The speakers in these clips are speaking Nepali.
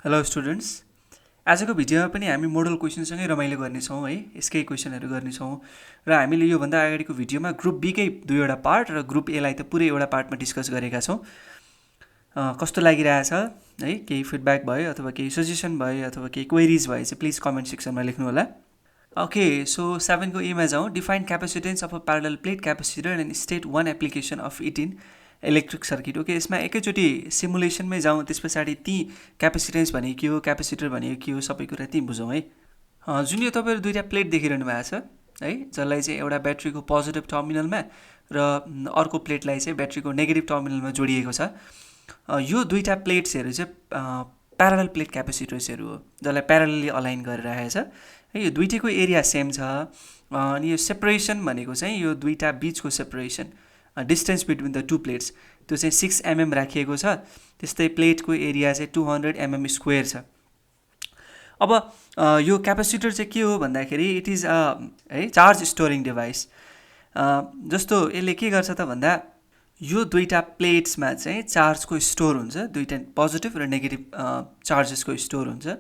हेलो स्टुडेन्ट्स, आजको भिडियोमा पनि हामी मोडल क्वेसनसँगै रमाइलो गर्नेछौँ है। यसकै क्वेसनहरू गर्नेछौँ र हामीले योभन्दा अगाडिको भिडियोमा ग्रुप बीकै दुईवटा पार्ट र ग्रुप एलाई त पुरै एउटा पार्टमा डिस्कस गरेका छौँ। कस्तो लागिरहेछ है, केही फिडब्याक भयो अथवा केही सजेसन भयो अथवा केही क्वेरिज भए चाहिँ प्लिज कमेन्ट सेक्सनमा लेख्नु होला। ओके, सो 7 को एमा जाउँ। Define capacitance of a parallel plate capacitor and state 1 application of it in electric circuit. Okay, यसमा एकैचोटि सिमुलेसनमै जाउँ, त्यस पछाडि ती क्यापेसिटेन्स भनेको के हो, क्यापेसिटर भनेको के हो, सबै कुरा त्यहीँ बुझौँ है। जुन यो तपाईँहरू दुईवटा प्लेट देखिरहनु भएको छ है, जसलाई चाहिँ एउटा ब्याट्रीको पोजिटिभ टर्मिनलमा र अर्को प्लेटलाई चाहिँ ब्याट्रीको नेगेटिभ टर्मिनलमा जोडिएको छ। यो दुईवटा प्लेट्सहरू चाहिँ प्यारलल प्लेट क्यापेसिटर्सहरू हो, जसलाई प्यारलली अलाइन गरेर राखेको छ है। यो दुईटैको एरिया सेम छ। अनि यो सेपरेसन भनेको चाहिँ यो दुईवटा बिचको separation, distance between the two plates, त्यो चाहिँ 6 mm राखिएको छ। त्यस्तै प्लेटको एरिया चाहिँ 200 mm स्क्वेयर छ। अब यो क्यापेसिटर चाहिँ के हो भन्दाखेरि इट इज है चार्ज स्टोरिङ डिभाइस। जस्तो यसले के गर्छ त भन्दा यो दुईवटा प्लेट्समा चाहिँ चार्जको स्टोर हुन्छ, दुईवटा पोजिटिभ र नेगेटिभ चार्जेसको स्टोर हुन्छ।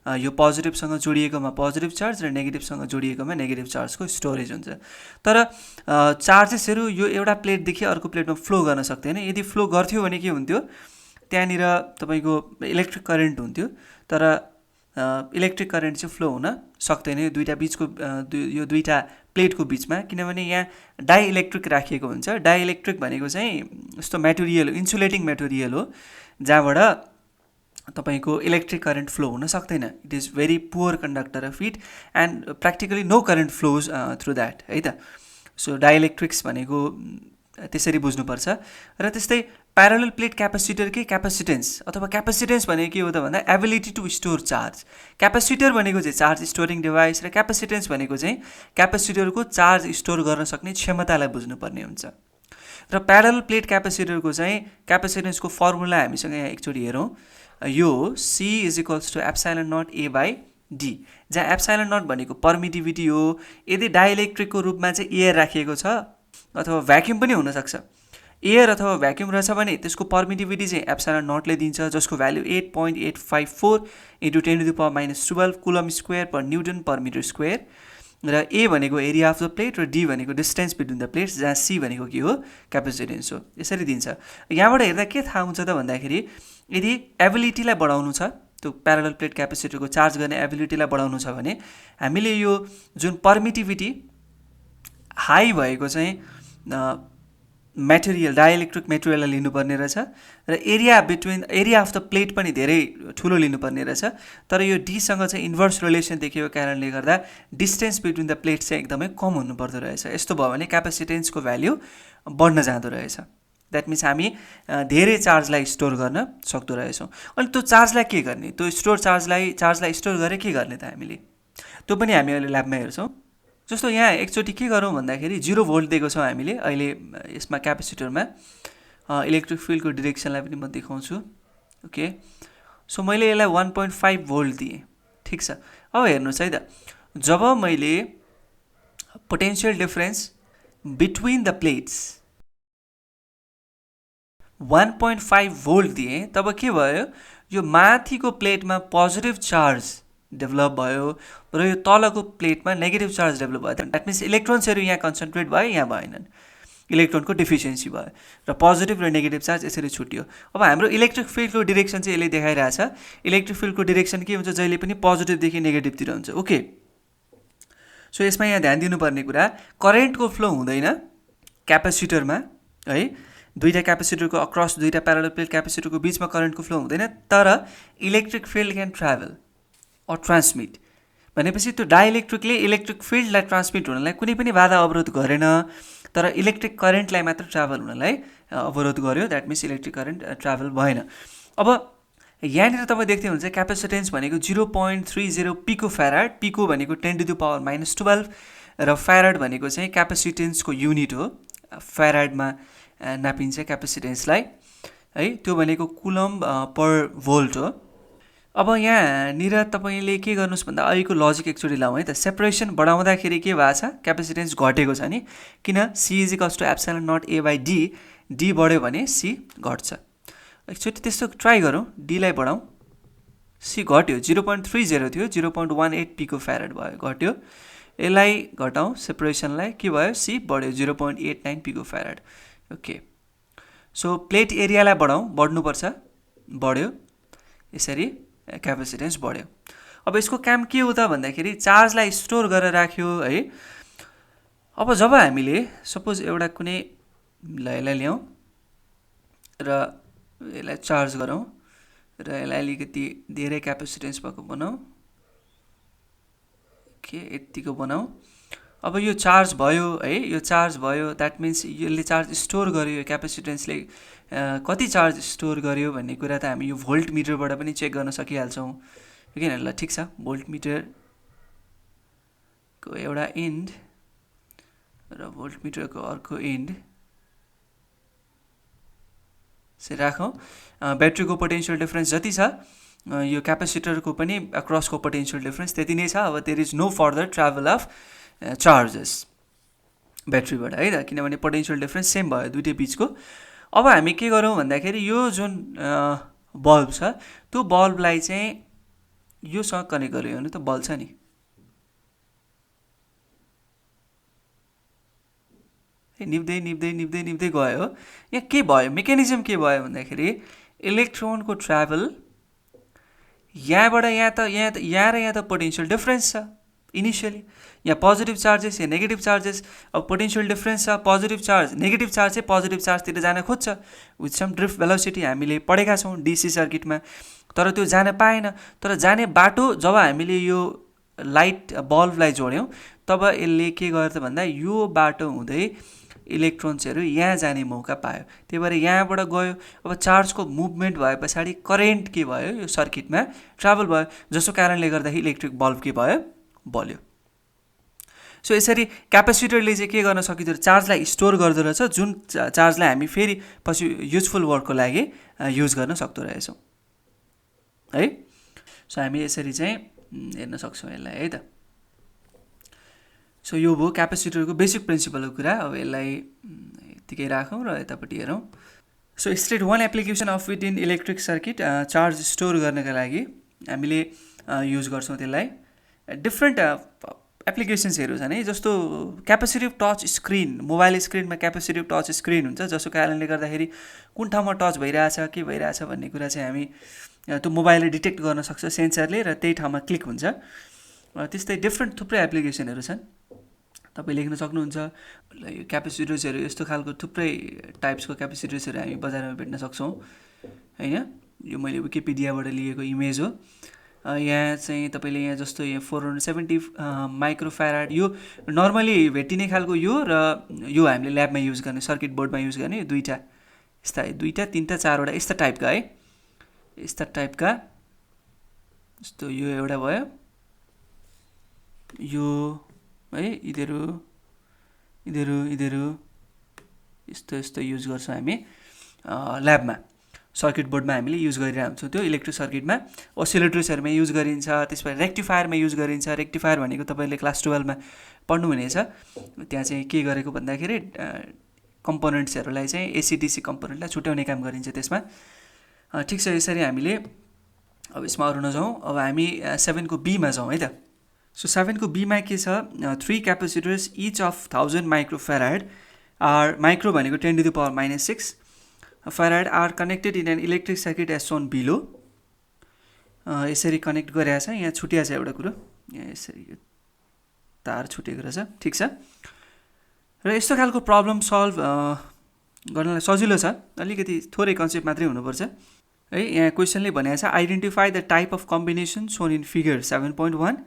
यो पोजिटिभसँग जोडिएकोमा पोजिटिभ चार्ज र नेगेटिभसँग जोडिएकोमा नेगेटिभ चार्जको स्टोरेज हुन्छ। तर चार्जेसहरू यो एउटा प्लेटदेखि अर्को प्लेटमा फ्लो गर्न सक्दैन। यदि फ्लो गर्थ्यो भने के हुन्थ्यो, त्यहाँनिर तपाईँको इलेक्ट्रिक करेन्ट हुन्थ्यो, तर इलेक्ट्रिक करेन्ट चाहिँ फ्लो हुन सक्दैन यो दुईवटा बिचको यो दुईवटा प्लेटको बिचमा, किनभने यहाँ डाइइलेक्ट्रिक राखिएको हुन्छ। डाइइलेक्ट्रिक भनेको चाहिँ यस्तो मेटेरियल, इन्सुलेटिङ मेटेरियल हो जहाँबाट तपाईको इलेक्ट्रिक करेन्ट फ्लो हुन सक्दैन। It is very poor conductor of it and practically no current flows through that है त। सो डाइइलेक्ट्रिक्स भनेको त्यसरी बुझ्नुपर्छ। र त्यस्तै प्यारलल प्लेट क्यापेसिटरकै क्यापेसिटेन्स अथवा क्यापेसिटेन्स भनेको के हो त भन्दा ability to store charge. Capacitor भनेको चाहिँ चार्ज स्टोरिङ डिभाइस र क्यापेसिटेन्स भनेको चाहिँ क्यापेसिटरको चार्ज स्टोर गर्न सक्ने क्षमतालाई बुझ्नुपर्ने हुन्छ। र प्यारलल प्लेट क्यापेसिटरको चाहिँ क्यापेसिटेन्सको फर्मुला हामीसँग यहाँ एकचोटि हेरौँ। यो C is equals to epsilon naught A by D, जहाँ एप्साइलन नट भनेको पर्मिटिभिटी हो। यदि डाइइलेक्ट्रिकको रूपमा चाहिँ एयर राखिएको छ अथवा भ्याक्युम पनि हुनसक्छ, एयर अथवा भ्याक्युम रहेछ भने त्यसको पर्मिटिभिटी चाहिँ एप्साइलन नटले दिन्छ, जसको भ्याल्यू 8.854 इन्टु 10⁻12 कुलम स्क्वायर पर न्युटन पर मिटर स्क्वायर। र ए भनेको एरिया अफ द प्लेट र डी भनेको डिस्टेन्स बिट्विन द प्लेट्स, जहाँ सी भनेको के हो, क्यापेसिटेन्स हो। यसरी दिन्छ। यहाँबाट हेर्दा के थाहा हुन्छ त भन्दाखेरि यदि एबिलिटीलाई बढाउनु छ, त्यो प्यारलल प्लेट क्यापेसिटरको चार्ज गर्ने एबिलिटीलाई बढाउनु छ भने हामीले यो जुन पर्मिटिभिटी हाई भएको चाहिँ मेटेरियल, डाइइलेक्ट्रिक मेटेरियललाई लिनुपर्ने रहेछ र एरिया अफ द प्लेट पनि धेरै ठुलो लिनुपर्ने रहेछ। तर यो डीसँग चाहिँ इन्भर्स रिलेसन देखिएको कारणले गर्दा डिस्टेन्स बिट्विन द प्लेट चाहिँ एकदमै कम हुनुपर्दो रहेछ। यस्तो भयो भने क्यापेसिटेन्सको भ्याल्यू बढ्न जाँदो रहेछ। द्याट मिन्स हामी धेरै चार्जलाई स्टोर गर्न सक्दो रहेछौँ। अनि त्यो चार्जलाई के गर्ने, त्यो चार्जलाई स्टोर गरेर के गर्ने त हामीले, त्यो पनि हामी अहिले ल्याबमा हेर्छौँ। जस्तो यहाँ एकचोटि के गरौँ भन्दाखेरि 0 भोल्ट दिएको छौँ हामीले अहिले यसमा क्यापेसिटरमा। इलेक्ट्रिक फिल्डको डिरेक्सनलाई पनि म देखाउँछु। ओके, सो मैले यसलाई 1.5 भोल्ट दिएँ, ठिक छ। अब हेर्नुहोस् है त, जब मैले potential difference between the plates 1.5 volt दिएँ, तब के भयो, यो माथिको प्लेटमा पोजिटिभ चार्ज डेभलप भयो र यो तलको प्लेटमा नेगेटिभ चार्ज डेभलप भयो। द्याट मिन्स इलेक्ट्रोन्सहरू यहाँ कन्सन्ट्रेट भयो, यहाँ भएनन्, इलेक्ट्रोनको डिफिसियन्सी भयो र पोजिटिभ र नेगेटिभ चार्ज यसरी छुट्यो। अब हाम्रो इलेक्ट्रिक फिल्डको डिरेक्सन चाहिँ यसले देखाइरहेछ। इलेक्ट्रिक फिल्डको डिरेक्सन के हुन्छ, जहिले पनि पोजिटिभदेखि नेगेटिभतिर हुन्छ। ओके, सो यसमा यहाँ ध्यान दिनुपर्ने कुरा, करेन्टको फ्लो हुँदैन क्यापेसिटरमा है। दुईवटा क्यापेसिटरको अक्रस, दुईवटा प्यारलल प्लेट क्यापेसिटरको बिचमा करेन्टको फ्लो हुँदैन, तर electric field can travel or transmit. भनेपछि त्यो डाइइलेक्ट्रिकले इलेक्ट्रिक फिल्डलाई ट्रान्समिट हुनलाई कुनै पनि बाधा अवरोध गरेन, तर इलेक्ट्रिक करेन्टलाई मात्र ट्राभल हुनलाई अवरोध गर्यो। That means electric current travel भएन। अब यहाँनिर तपाईँ देख्दै हुनुहुन्छ क्यापेसिटेन्स भनेको 0.30 पिको फ्याराड। पिको भनेको 10⁻12 र फ्याराड भनेको चाहिँ क्यापेसिटेन्सको युनिट हो। फ्याराडमा नापिन्छ क्यापेसिटेन्सलाई है, त्यो भनेको कुलम पर भोल्ट हो। अब यहाँनिर तपाईँले के गर्नुहोस् भन्दा अहिलेको लजिक एकचोटि लाउँ है त। सेपरेसन बढाउँदाखेरि के भएको छ, क्यापेसिटेन्स घटेको छ नि, किन C is equals to epsilon naught A by D, D बढ्यो भने C घट्छ। एकचोटि त्यस्तो ट्राई गरौँ, D लाई बढाउँ। सी घट्यो 0.30 थियो 0.18 पिको फ्यारेड भयो घट्यो यसलाई घटाउँ सेपरेसनलाई के भयो सी बढ्यो 0.89 पिको फ्यारेड ओके सो प्लेट एरियालाई बढाउँ बढ्नुपर्छ बढ्यो यसरी क्यापेसिटेन्स बढ्यो अब यसको काम के हो त भन्दाखेरि चार्जलाई स्टोर गरेर राख्यो है अब जब हामीले सपोज एउटा कुनै यसलाई ल्याउँ र यसलाई चार्ज गरौँ र यसलाई अलिकति धेरै क्यापेसिटेन्स भएको बनाऊ के यतिको बनाऊ अब यो चार्ज भयो है यो चार्ज भयो द्याट मिन्स यसले चार्ज स्टोर गर्यो यो क्यापेसिटेन्सले कति चार्ज स्टोर गर्यो भन्ने कुरा त हामी यो भोल्ट मिटरबाट पनि चेक गर्न सकिहाल्छौँ किन ल ठिक छ भोल्ट मिटरको एउटा एन्ड र भोल्ट मिटरको अर्को एन्ड चाहिँ राखौँ ब्याट्रीको पोटेन्सियल डिफरेन्स जति छ यो क्यापेसिटरको पनि अक्रसको पोटेन्सियल डिफरेन्स त्यति नै छ अब there is no further travel of charges ब्याट्रीबाट है त किनभने पोटेन्सियल डिफरेन्स सेम भयो दुईटै बिचको अब हामी के गरौँ भन्दाखेरि यो जुन बल्ब छ त्यो बल्बलाई चाहिँ योसँग कनेक्ट गर्यो भने त बल्ब छ नि निप्दै निप्दै निप्दै निप्दै गयो हो यहाँ के भयो मेकानिजम के भयो भन्दाखेरि इलेक्ट्रोनको ट्राभल यहाँबाट यहाँ र यहाँ त पोटेन्सियल डिफरेन्स छ इनिसियली यहाँ पोजिटिभ चार्जेस या नेगेटिभ चार्जेस अब पोटेन्सियल डिफरेन्स छ पोजिटिभ चार्ज नेगेटिभ चार्ज चाहिँ पोजिटिभ चार्जतिर जान खोज्छ विथ सम ड्रिफ्ट भेलोसिटी हामीले पढेका छौँ डिसी सर्किटमा तर त्यो जान पाएन तर जाने बाटो जब हामीले यो लाइट बल्बलाई जोड्यौँ तब यसले के गर्यो त भन्दा यो बाटो हुँदै इलेक्ट्रोन्सहरू यहाँ जाने मौका पायो त्यही भएर यहाँबाट गयो अब चार्जको मुभमेन्ट भए पछाडि करेन्ट के भयो यो सर्किटमा ट्राभल भयो जसको कारणले गर्दाखेरि इलेक्ट्रिक बल्ब के भयो बल्यो सो यसरी क्यापेसिटरले चाहिँ के गर्न सकिँदो रहेछ चार्जलाई स्टोर गर्दो रहेछ जुन चार्जलाई हामी फेरि पछि युजफुल वर्कको लागि युज गर्न सक्दो रहेछौँ है सो हामी यसरी चाहिँ हेर्न सक्छौँ यसलाई है त सो यो भयो क्यापेसिटरको बेसिक प्रिन्सिपलको कुरा अब यसलाई यतिकै राखौँ र यतापट्टि हेरौँ so state one application of it in electric circuit charge store गर्नका लागि हामीले युज गर्छौँ त्यसलाई डिफ्रेन्ट एप्लिकेसन्सहरू छन् है जस्तो क्यापेसिटिभ टच स्क्रिन मोबाइल स्क्रिनमा क्यापेसिटिभ टच स्क्रिन हुन्छ जसको कारणले गर्दाखेरि कुन ठाउँमा टच भइरहेछ के भइरहेछ भन्ने कुरा चाहिँ हामी त्यो मोबाइलले डिटेक्ट गर्न सक्छ सेन्सरले र त्यही ठाउँमा क्लिक हुन्छ त्यस्तै डिफ्रेन्ट थुप्रै एप्लिकेसनहरू छन् तपाईँ लेख्न सक्नुहुन्छ यो क्यापेसिटर्सहरू यस्तो खालको थुप्रै टाइप्सको क्यापेसिटर्सहरू हामी बजारमा भेट्न सक्छौँ होइन यो मैले विकिपिडियाबाट लिएको इमेज हो यहाँ चाहिँ तपाईँले यहाँ जस्तो यहाँ 470 माइक्रोफ्याराड यो नर्मली भेटिने खालको यो र यो हामीले ल्याबमा युज गर्ने सर्किट बोर्डमा युज गर्ने दुईवटा यस्ता दुईवटा तिनवटा चारवटा यस्ता टाइपका है यस्ता टाइपका जस्तो यो एउटा भयो यो है यिनीहरू यस्तो यस्तो युज गर्छौँ हामी ल्याबमा सर्किट बोर्डमा हामीले युज गरिरहेको हुन्छौँ त्यो इलेक्ट्रिक सर्किटमा ओसिलेटर्सहरूमा युज गरिन्छ त्यसपछि रेक्टिफायरमा युज गरिन्छ रेक्टिफायर भनेको तपाईँले क्लास 12मा पढ्नुहुनेछ त्यहाँ चाहिँ के गरेको भन्दाखेरि कम्पोनेन्ट्सहरूलाई चाहिँ एसीडीसी कम्पोनेन्टलाई छुट्याउने काम गरिन्छ त्यसमा ठिक छ यसरी हामीले अब यसमा अरू नजाउँ अब हामी 7 को बीमा जाउँ है त सो 7 को बीमा के छ 3 क्यापेसिटर्स इच अफ 1000 माइक्रोफ्याराड आर माइक्रो भनेको 10⁻⁻6 farad are connected in an electric circuit as shown below यसरी कनेक्ट गरेको छ यहाँ छुटिया छ एउटा कुरो यहाँ यसरी तार छुटेको रहेछ ठीक छ र यस्तो खालको प्रब्लम सल्भ गर्नलाई सजिलो छ अलिकति थोरै कन्सेप्ट मात्रै हुनुपर्छ है यहाँ क्वेशनले भनेको छ identify the type of combination shown in figure 7.1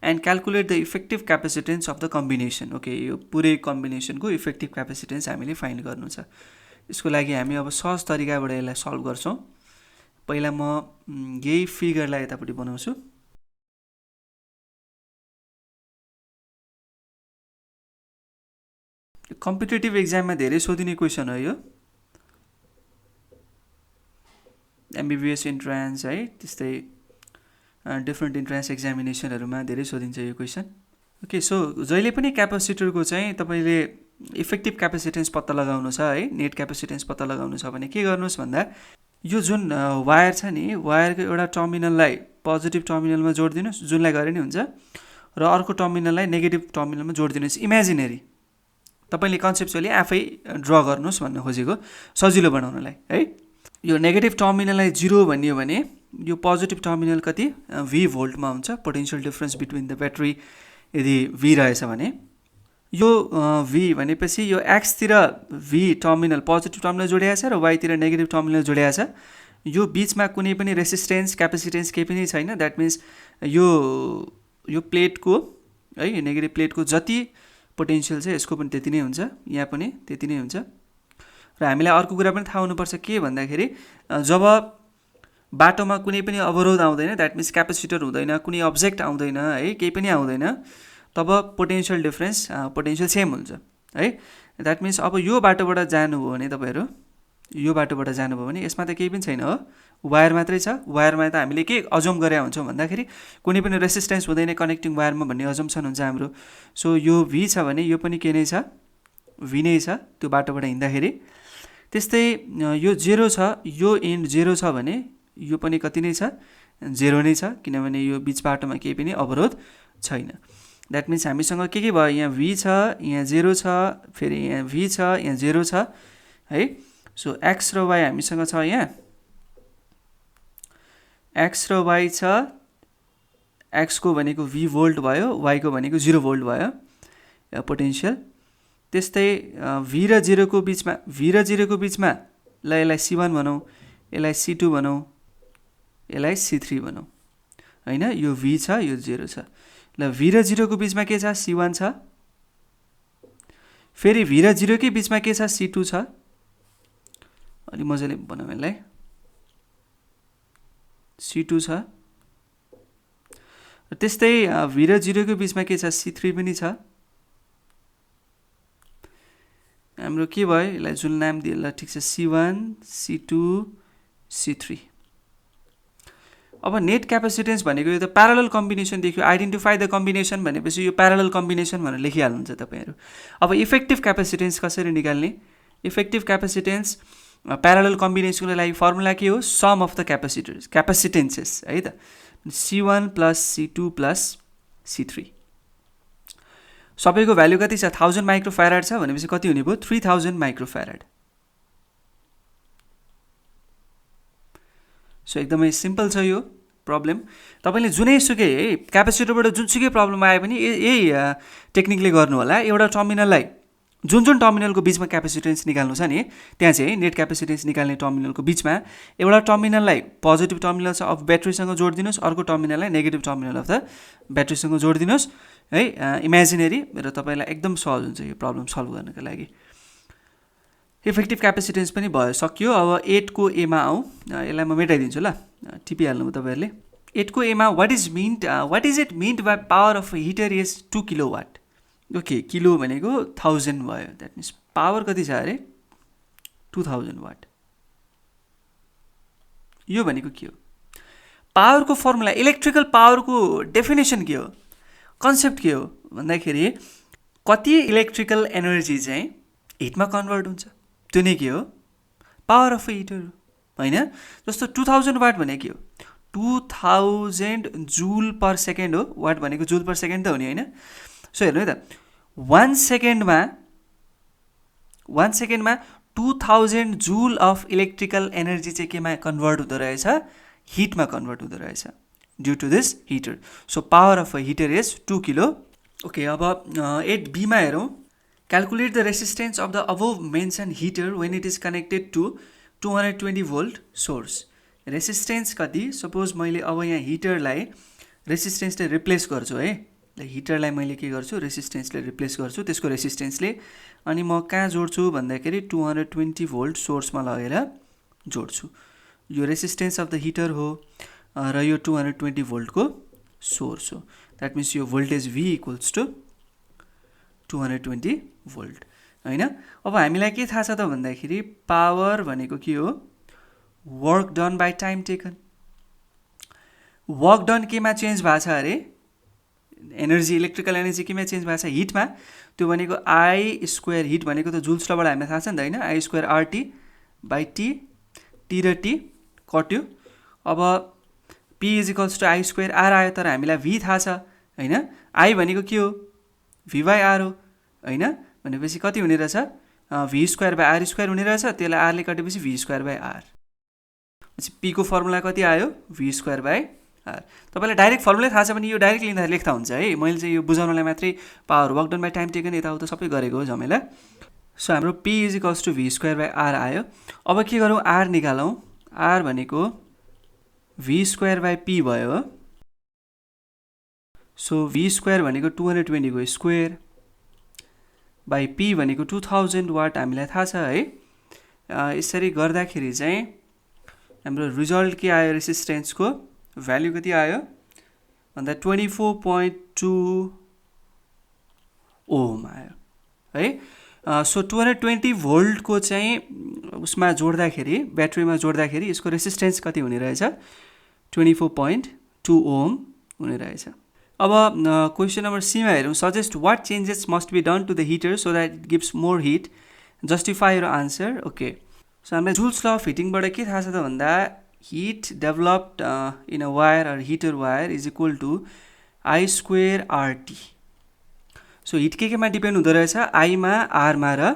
and calculate the effective capacitance of the combination okay यो पुरै कम्बिनेसनको इफेक्टिभ क्यापेसिटेन्स हामीले फाइन्ड गर्नु छ यसको लागि हामी अब सहज तरिकाबाट यसलाई सल्भ गर्छौँ पहिला म यही फिगरलाई यतापट्टि बनाउँछु कम्पिटेटिभ एक्जाममा धेरै सोधिने क्वेशन हो यो एमबीबीएस इन्ट्रान्स है त्यस्तै डिफ्रेन्ट इन्ट्रान्स एक्जामिनेसनहरुमा धेरै सोधिन्छ यो क्वेशन ओके सो जहिले पनि क्यापेसिटरको चाहिँ तपाईले इफेक्टिभ क्यापेसिटेन्स पत्ता लगाउनु छ है नेट क्यापेसिटेन्स पत्ता लगाउनु छ भने के गर्नुस् भन्दा यो जुन वायर छ नि, वायरको एउटा टर्मिनललाई पोजिटिभ टर्मिनलमा जोडिदिनुहोस्, जुनलाई गरे नि हुन्छ, र अर्को टर्मिनललाई नेगेटिभ टर्मिनलमा जोडिदिनुहोस्। इमेजिनेरी, तपाईँले कन्सेप्चुअली आफै ड्र गर्नुहोस् भन्न खोजेको, सजिलो बनाउनलाई है। यो नेगेटिभ टर्मिनललाई 0 भनियो भने यो पोजिटिभ टर्मिनल कति V भोल्टमा हुन्छ, potential difference between the battery यदि V रहेछ भने। यो V भनेपछि यो एक्सतिर V टर्मिनल पोजिटिभ टर्मिनल जोडिएको छ र वाइतिर नेगेटिभ टर्मिनल जोडिएको छ। यो बिचमा कुनै पनि रेसिस्टेन्स क्यापेसिटेन्स केही पनि छैन। द्याट मिन्स यो प्लेटको है, नेगेटिभ प्लेटको जति पोटेन्सियल छ यसको पनि त्यति नै हुन्छ, यहाँ पनि त्यति नै हुन्छ। र हामीलाई अर्को कुरा पनि थाहा हुनुपर्छ के भन्दाखेरि जब बाटोमा कुनै पनि अवरोध आउँदैन, द्याट मिन्स क्यापेसिटर हुँदैन, कुनै अब्जेक्ट आउँदैन है, केही पनि आउँदैन, तब पोटेन्सियल डिफरेन्स पोटेन्सियल सेम हुन्छ है। द्याट मिन्स अब यो बाटोबाट जानुभयो भने तपाईँहरू, यो बाटोबाट जानुभयो भने यसमा त केही पनि छैन हो, वायर मात्रै छ। वायरमा त हामीले के अजम गरे हुन्छौँ भन्दाखेरि कुनै पनि रेसिस्टेन्स हुँदैन कनेक्टिङ वायरमा भन्ने अजम्सन हुन्छ हाम्रो। सो यो V छ भने यो पनि के नै छ, V नै छ त्यो बाटोबाट हिँड्दाखेरि। त्यस्तै यो 0 छ, यो एन्ड 0 छ भने यो पनि कति नै छ, 0 नै छ, किनभने यो बिच बाटोमा केही पनि अवरोध छैन। द्याट मिन्स हामीसँग के भयो, यहाँ V छ, यहाँ 0 छ, फेरि यहाँ V छ, यहाँ 0 छ है। सो X र Y हामीसँग छ, यहाँ X र Y छ। X को भनेको V भोल्ट भयो, Y को भनेको 0 भोल्ट भयो पोटेन्सियल। त्यस्तै V र 0 को बिचमा, V र 0 को बिचमा ल यसलाई C1 भनौँ, यसलाई C2 भनौँ, यसलाई C3 भनौँ हैन। यो V छ, यो 0 छ। ल V र 0 को बिचमा के छ, C1 छ। फेरि V र 0 कै बिचमा के छ, C2 छ। अलि मजाले बनाउँ यसलाई, C2 छ। त्यस्तै V र 0 को बिचमा के छ, C3 पनि छ। हाम्रो के भयो, यसलाई जुन नाम दिए ल ठिक छ, C1 C2 C3। अब नेट क्यापेसिटेन्स भनेको यो त प्यारलल कम्बिनेसन देखियो। आइडेन्टिफाई द कम्बिनेसन भनेपछि यो प्यारलल कम्बिनेसन भनेर लेखिहाल्नुहुन्छ तपाईँहरू। अब इफेक्टिभ क्यापेसिटेन्स कसरी निकाल्ने, इफेक्टिभ क्यापेसिटेन्स प्यारलल कम्बिनेसनको लागि फर्मुला के हो, सम अफ द क्यापेसिटेन्सेस है त, C1 plus C2 plus C3। सबैको भ्यालु कति छ, 1000 माइक्रोफ्याराड छ भनेपछि कति हुने भयो, 3000 माइक्रोफ्याराड। सो एकदमै सिम्पल छ यो प्रब्लम। तपाईँले जुनैसुकै है क्यापेसिटरबाट जुनसुकै प्रब्लम आए पनि यही टेक्निकले गर्नु होला। एउटा टर्मिनललाई जुन टर्मिनलको बिचमा क्यापेसिटेन्स निकाल्नु छ नि, त्यहाँ चाहिँ नेट क्यापेसिटेन्स निकाल्ने टर्मिनलको बिचमा एउटा टर्मिनललाई पोजिटिभ टर्मिनल छ अफ ब्याट्रीसँग जोडिदिनुहोस्, अर्को टर्मिनललाई नेगेटिभ टर्मिनल अफ द ब्याट्रीसँग जोडिदिनुहोस् है, इमेजिनेरी। र तपाईँलाई एकदम सहज हुन्छ यो प्रब्लम सल्भ गर्नको लागि। इफेक्टिभ क्यापेसिटेन्स पनि भयो, सक्यो। अब 8 को A मा आउँ, यसलाई म मेटाइदिन्छु ल, टिपिहाल्नु तपाईँहरूले। 8 को A मा what is it meant by power of heater is 2 kilowatt. Okay, kilo भनेको 1000 भयो, द्याट मिन्स पावर कति छ अरे, 2000 वाट। यो भनेको के हो, पावरको फर्मुला, इलेक्ट्रिकल पावरको डेफिनेसन के हो, कन्सेप्ट के हो भन्दाखेरि कति इलेक्ट्रिकल एनर्जी चाहिँ हिटमा कन्भर्ट हुन्छ, त्यो नै के हो, पावर अफ हिटर होइन। जस्तो 2000 वाट भने के हो, 2000 जुल पर सेकेन्ड हो, वाट भनेको जुल पर सेकेन्ड त हो नि होइन। सो हेर्नु है त, 1 सेकेन्डमा 2000 जुल अफ इलेक्ट्रिकल एनर्जी चाहिँ केमा कन्भर्ट हुँदो रहेछ, हिटमा कन्भर्ट हुँदो रहेछ due to this heater. So power of a heater is 2 kilo. Okay, अब 8B मा हेरौँ। Calculate the resistance of the above mention heater when it is connected to 220 volt source. Resistance कति, सपोज मैले अब यहाँ हिटरलाई रेसिस्टेन्सले रिप्लेस गर्छु है, हिटरलाई मैले के गर्छु, रेसिस्टेन्सले रिप्लेस गर्छु, त्यसको रेसिस्टेन्सले, अनि म कहाँ जोड्छु भन्दाखेरि 220 भोल्ट सोर्समा लगेर जोड्छु। यो रेसिस्टेन्स अफ द हिटर हो र यो 220 भोल्टको सोर्स हो। द्याट मिन्स यो voltage V equals to 220 volt होइन। अब हामीलाई के थाहा छ त भन्दाखेरि पावर भनेको के हो, work done by time taken. Work done केमा चेन्ज भएको छ अरे, एनर्जी, इलेक्ट्रिकल एनर्जी केमा चेन्ज भएको छ, हिटमा। त्यो भनेको I² हिट भनेको त जुल्स लबाट हामीलाई थाहा छ नि त होइन, I² RT by T, T र T कट्यो। अब p is to I square R आयो, तर हामीलाई v थाहा छ होइन, i भनेको के हो v बाई आर हो होइन, भनेपछि कति हुने रहेछ v square by R square हुने रहेछ, त्यसलाई आरले काटेपछि v square by R, p को फर्मुला कति आयो v स्क्वायर बाई आर। तपाईँलाई डाइरेक्ट फर्मुला थाहा छ भने यो डाइरेक्ट लेख्दा हुन्छ है, मैले चाहिँ यो बुझाउनलाई मात्रै power work done by time taken यताउता सबै गरेको हो झमेला। सो हाम्रो p is to v square by R आयो। अब के गरौँ, r निकालौँ, r भनेको v स्क्वायर बाई p भयो। सो v स्क्वायर भनेको 220 को स्क्वायर बाई p भनेको 2000 वाट हामीलाई थाहा छ है। यसरी गर्दाखेरि चाहिँ हाम्रो रिजल्ट के आयो, रेसिस्टेन्सको भ्याल्यु कति आयो भन्दा 24.2 ओम आयो है। सो 220 भोल्टको चाहिँ उसमा जोड्दाखेरि, ब्याट्रीमा जोड्दाखेरि यसको रेसिस्टेन्स कति हुने रहेछ 24.2 ओम हुने रहेछ। अब क्वेसन नम्बर सीमा हेरौँ, suggest what changes must be done to the heater so that it gives more heat, justify your answer. Okay, so हामीलाई जुल्स ल अफ हिटिङबाट के थाहा छ त भन्दा heat developed in a wire or heater wire is equal to I square RT. So heat केमा डिपेन्ड हुँदो रहेछ, आईमा, आरमा र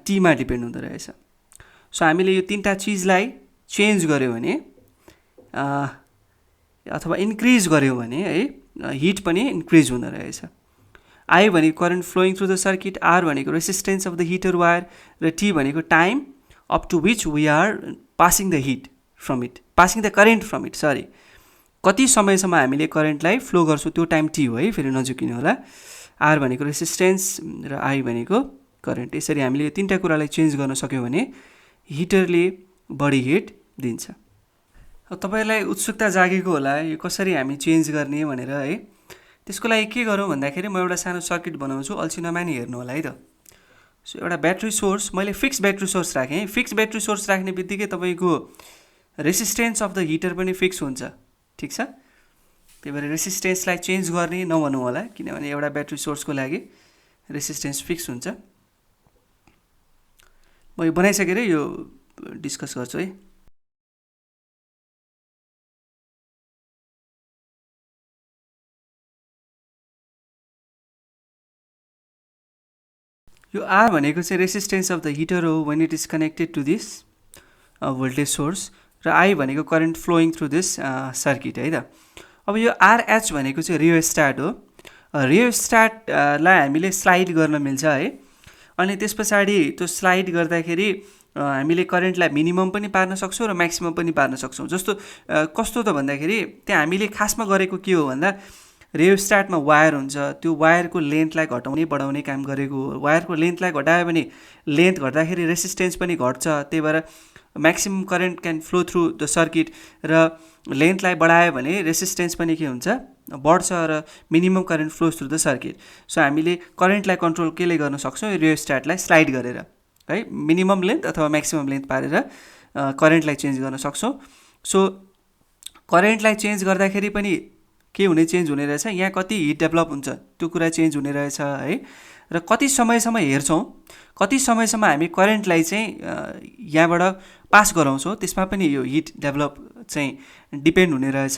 टीमा डिपेन्ड हुँदो रहेछ। सो हामीले यो तीनटा चिजलाई चेन्ज गर्यो भने अथवा इन्क्रिज गर्यो भने है, हिट पनि इन्क्रिज हुँदो रहेछ। आई भनेको current flowing through the circuit, R भनेको resistance of the heater wire र टी भनेको time up to which we are passing the heat from it, passing the current from it, sorry कति समयसम्म हामीले करेन्टलाई फ्लो गर्छौँ त्यो टाइम टी हो है, फेरि नझुकिनु होला। आर भनेको रेसिस्टेन्स र आई भनेको करेन्ट। यसरी हामीले यो तीनटा कुरालाई चेन्ज गर्न सक्यौँ भने हिटरले बढी हिट दिन्छ। तपाईँलाई उत्सुकता जागेको होला यो कसरी हामी चेन्ज गर्ने भनेर है, त्यसको लागि के गरौँ भन्दाखेरि म एउटा सानो सर्किट बनाउँछु, अल्छी नमानी हेर्नु होला है त। सो एउटा ब्याट्री सोर्स, मैले फिक्स ब्याट्री सोर्स राखेँ। फिक्स ब्याट्री सोर्स राख्ने बित्तिकै तपाईँको रेसिस्टेन्स अफ द हिटर पनि फिक्स हुन्छ, ठिक छ। त्यही भएर रेसिस्टेन्सलाई चेन्ज गर्ने नभन्नु होला, किनभने एउटा ब्याट्री सोर्सको लागि रेसिस्टेन्स फिक्स हुन्छ। म यो बनाइसकेर यो डिस्कस गर्छु है। यो आर भनेको चाहिँ रेसिस्टेन्स अफ द हिटर हो when it is connected to this voltage source, र आई भनेको current flowing through this circuit है त। अब यो आरएच भनेको चाहिँ रियोस्ट्याट हो। रियोस्ट्याटलाई हामीले स्लाइड गर्न मिल्छ है, अनि त्यस पछाडि त्यो स्लाइड गर्दाखेरि हामीले करेन्टलाई मिनिमम पनि पार्न सक्छौँ र म्याक्सिमम पनि पार्न सक्छौँ। जस्तो कस्तो त भन्दाखेरि त्यहाँ हामीले खासमा गरेको के हो भन्दा रियोस्ट्याटमा वायर हुन्छ, त्यो वायरको लेन्थलाई घटाउने बढाउने काम गरेको हो। वायरको लेन्थलाई घटायो भने लेन्थ घट्दाखेरि रेसिस्टेन्स पनि घट्छ, त्यही भएर maximum current can flow through the circuit, र लेन्थलाई बढायो भने रेसिस्टेन्स पनि के हुन्छ बढ्छ र minimum current flows through the circuit. So हामीले करेन्टलाई कन्ट्रोल केले गर्न सक्छौँ, रियोस्ट्याटलाई स्लाइड गरेर है, मिनिमम लेन्थ अथवा म्याक्सिमम लेन्थ पारेर करेन्टलाई चेन्ज गर्न सक्छौँ। सो करेन्टलाई चेन्ज गर्दाखेरि पनि के हुने चेन्ज हुने रहेछ, यहाँ कति हिट डेभलप हुन्छ त्यो कुरा चेन्ज हुने रहेछ है, र कति समयसम्म हेर्छौँ, कति समयसम्म हामी करेन्टलाई चाहिँ यहाँबाट पास गराउँछौँ त्यसमा पनि यो हिट डेभलप चाहिँ डिपेन्ड हुने रहेछ।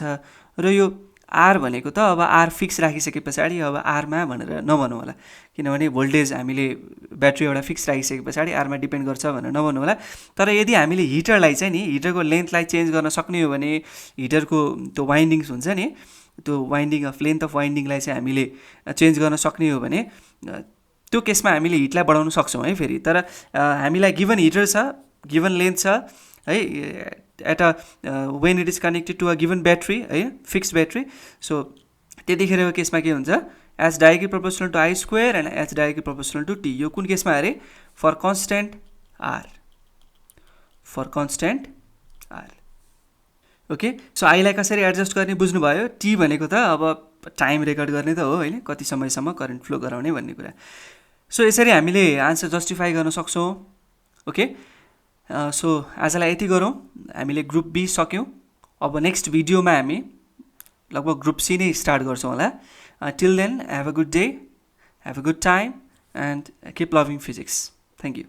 र यो आर भनेको त अब आर फिक्स राखिसके पछाडि अब आरमा भनेर नभन्नु होला, किनभने भोल्टेज हामीले ब्याट्री एउटा फिक्स राखिसके पछाडि आरमा डिपेन्ड गर्छ भनेर नभन्नु होला। तर यदि हामीले हिटरलाई चाहिँ नि हिटरको लेन्थलाई चेन्ज गर्न सक्ने हो भने हिटरको त्यो वाइन्डिङ्स हुन्छ नि, त्यो वाइन्डिङ अफ लेन्थ अफ वाइन्डिङलाई चाहिँ हामीले चेन्ज गर्न सक्ने हो भने त्यो केसमा हामीले हिटलाई बढाउन सक्छौँ है। फेरि तर हामीलाई गिभन हिटर छ, गिभन लेन्थ छ है, at a when it is connected to a given battery है, फिक्स ब्याट्री। सो त्यतिखेरको केसमा के हुन्छ, H directly proportional to I square and H directly proportional to T. यो कुन केसमा अरे for constant R, for constant R. Okay, so आईलाई कसरी एडजस्ट गर्ने बुझ्नुभयो। टी भनेको त अब टाइम रेकर्ड गर्ने त हो होइन, कति समयसम्म करेन्ट फ्लो गराउने भन्ने कुरा। सो यसरी हामीले आन्सर जस्टिफाई गर्न सक्छौँ। ओके, सो आजलाई यति गरौँ, हामीले ग्रुप बी सक्यौँ। अब नेक्स्ट भिडियोमा हामी लगभग ग्रुप सी नै स्टार्ट गर्छौँ होला। Till then, have a good day, have a good time and keep loving physics. Thank you.